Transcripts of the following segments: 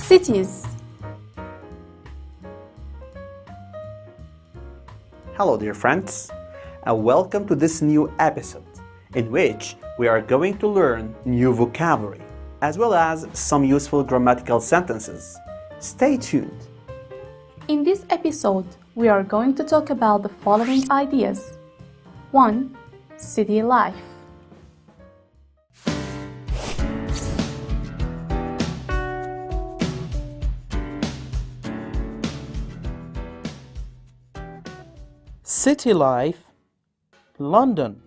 Cities. Hello dear friends, and welcome to this new episode in which we are going to learn new vocabulary as well as some useful grammatical sentences. Stay tuned. In this episode, we are going to talk about the following ideas. 1. City life. City life, London.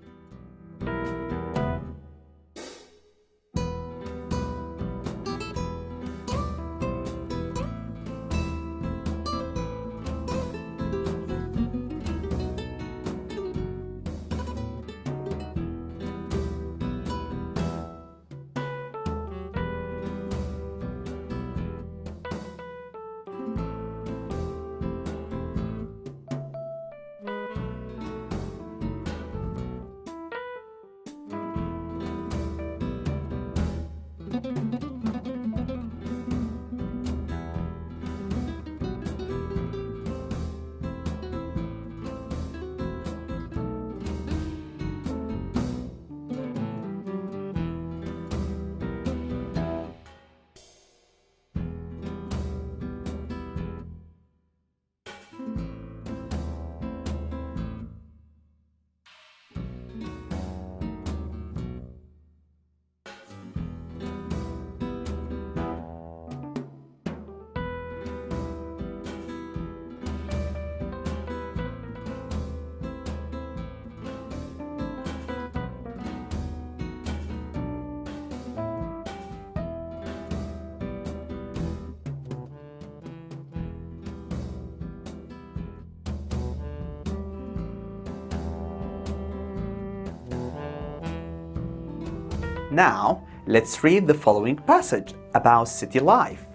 Now, let's read the following passage about city life.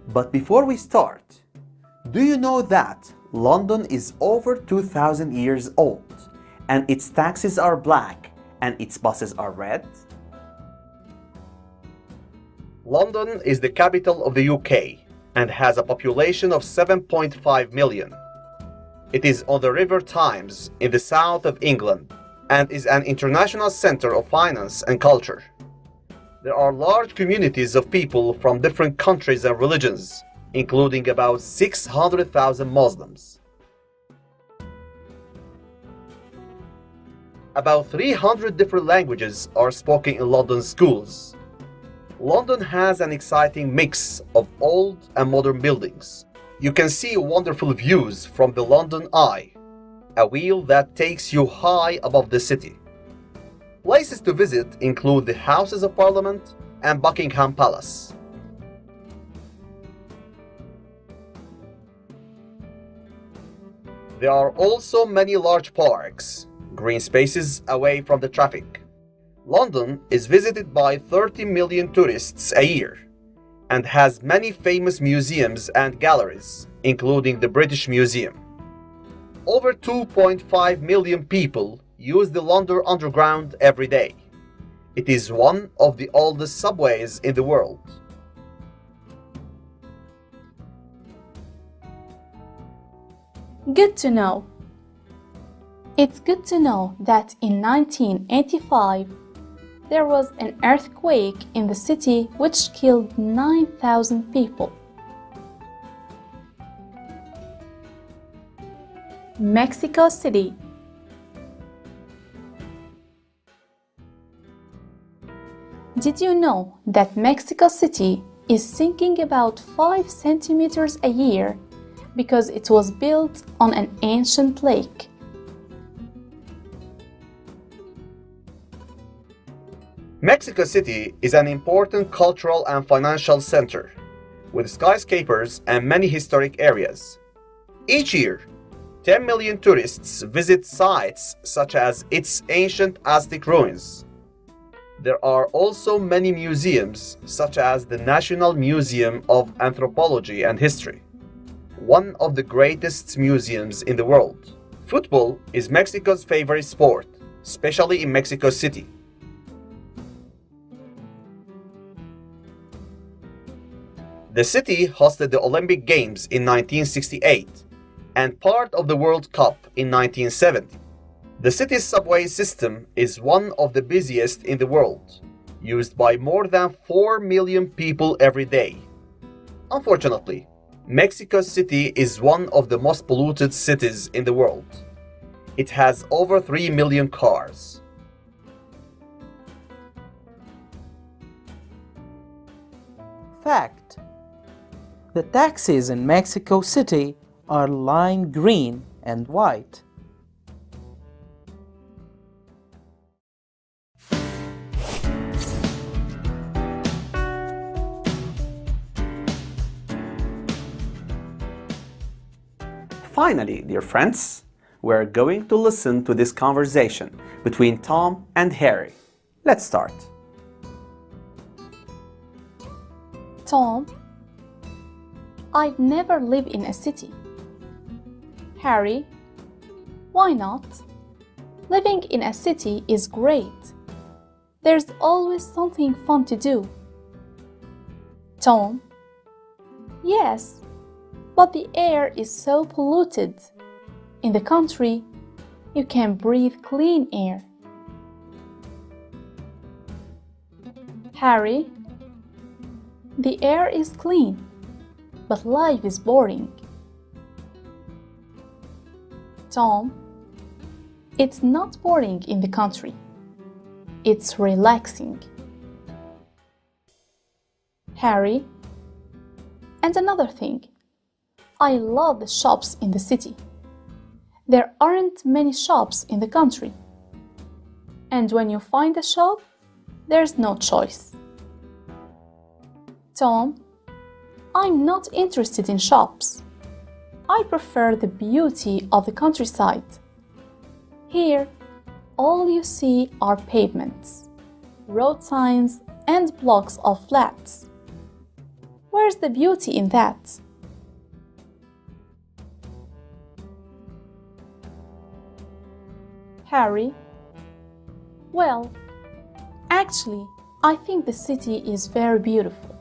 But before we start, do you know that London is over 2,000 years old and its taxis are black and its buses are red? London is the capital of the UK and has a population of 7.5 million. It is on the River Thames in the south of England and is an international center of finance and culture. There are large communities of people from different countries and religions, including about 600,000 Muslims. About 300 different languages are spoken in London schools. London has an exciting mix of old and modern buildings. You can see wonderful views from the London Eye, a wheel that takes you high above the city. Places to visit include the Houses of Parliament and Buckingham Palace. There are also many large parks, green spaces away from the traffic. London is visited by 30 million tourists a year and has many famous museums and galleries, including the British Museum. Over 2.5 million people use the London Underground every day. It is one of the oldest subways in the world. Good to know. It's good to know that in 1985, there was an earthquake in the city which killed 9,000 people. Mexico City. Did you know that Mexico City is sinking about 5 centimeters a year because it was built on an ancient lake? Mexico City is an important cultural and financial center, with skyscrapers and many historic areas. Each year, 10 million tourists visit sites such as its ancient Aztec ruins. There are also many museums, such as the National Museum of Anthropology and History, one of the greatest museums in the world. Football is Mexico's favorite sport, especially in Mexico City. The city hosted the Olympic Games in 1968 and part of the World Cup in 1970. The city's subway system is one of the busiest in the world, used by more than 4 million people every day. Unfortunately, Mexico City is one of the most polluted cities in the world. It has over 3 million cars. Fact: the taxis in Mexico City are lime green and white. Finally, dear friends, we're going to listen to this conversation between Tom and Harry. Let's start. Tom, I'd never live in a city. Harry, why not? Living in a city is great. There's always something fun to do. Tom, yes, but the air is so polluted. In the country, you can breathe clean air. Harry, the air is clean, but life is boring. Tom, it's not boring in the country. It's relaxing. Harry, and another thing, I love the shops in the city. There aren't many shops in the country. And when you find a shop, there's no choice. Tom, I'm not interested in shops. I prefer the beauty of the countryside. Here, all you see are pavements, road signs, and blocks of flats. Where's the beauty in that? Harry, well, actually, I think the city is very beautiful,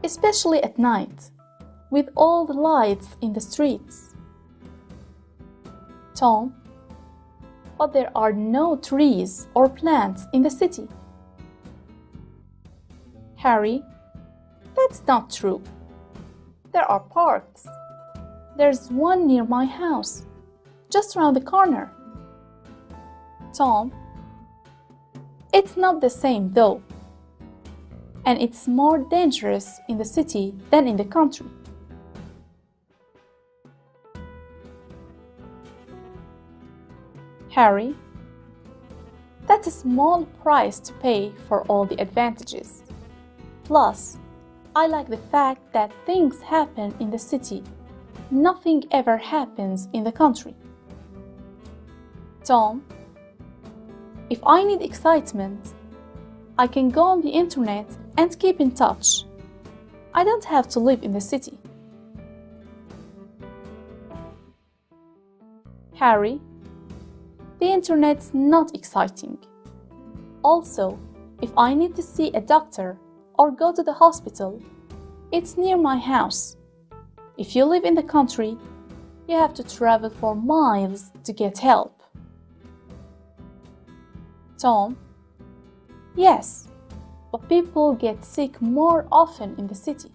especially at night, with all the lights in the streets. Tom, but there are no trees or plants in the city. Harry, that's not true. There are parks. There's one near my house, just around the corner. Tom, it's not the same though, and it's more dangerous in the city than in the country. Harry, that's a small price to pay for all the advantages. Plus, I like the fact that things happen in the city. Nothing ever happens in the country. Tom, if I need excitement, I can go on the internet and keep in touch. I don't have to live in the city. Harry, the internet's not exciting. Also, if I need to see a doctor or go to the hospital, it's near my house. If you live in the country, you have to travel for miles to get help. Tom, yes, but people get sick more often in the city.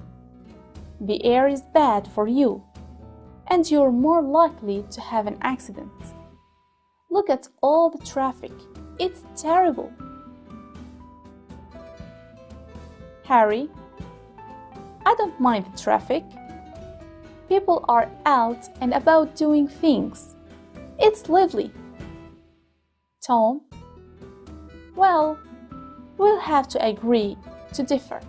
The air is bad for you, and you're more likely to have an accident. Look at all the traffic. It's terrible. Harry, I don't mind the traffic. People are out and about doing things. It's lively. Tom, well, we'll have to agree to differ.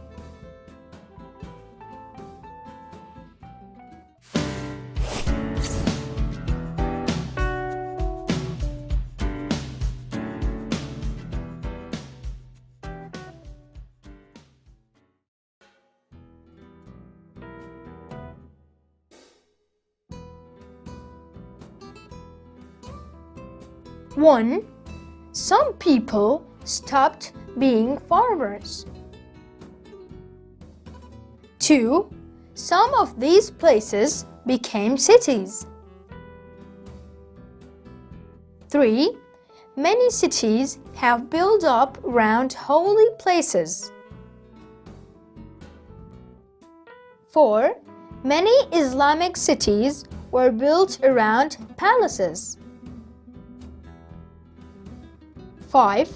One, some people stopped being farmers. 2. Some of these places became cities. 3. Many cities have built up around holy places. 4. Many Islamic cities were built around palaces. 5.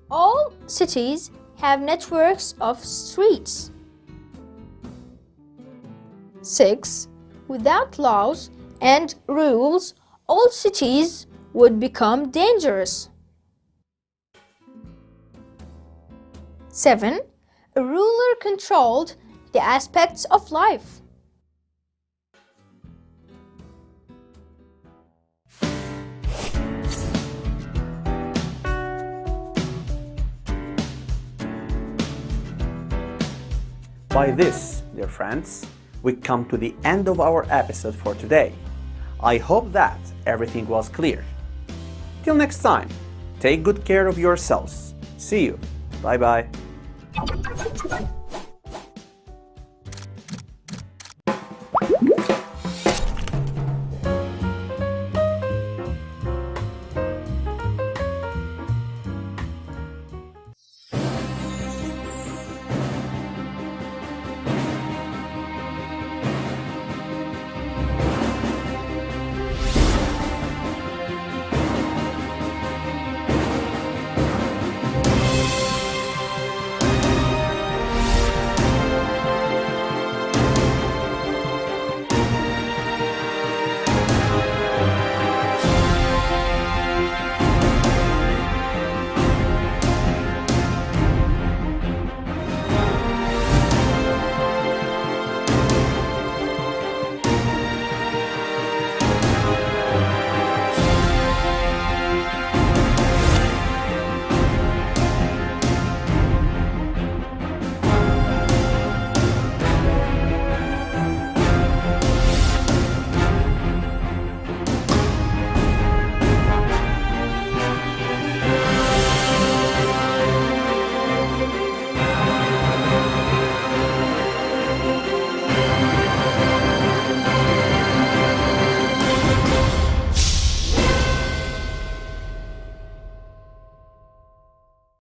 All cities have networks of streets. 6. Without laws and rules, all cities would become dangerous. 7. A ruler controlled the aspects of life. By this, dear friends, we come to the end of our episode for today. I hope that everything was clear. Till next time, take good care of yourselves. See you. Bye bye.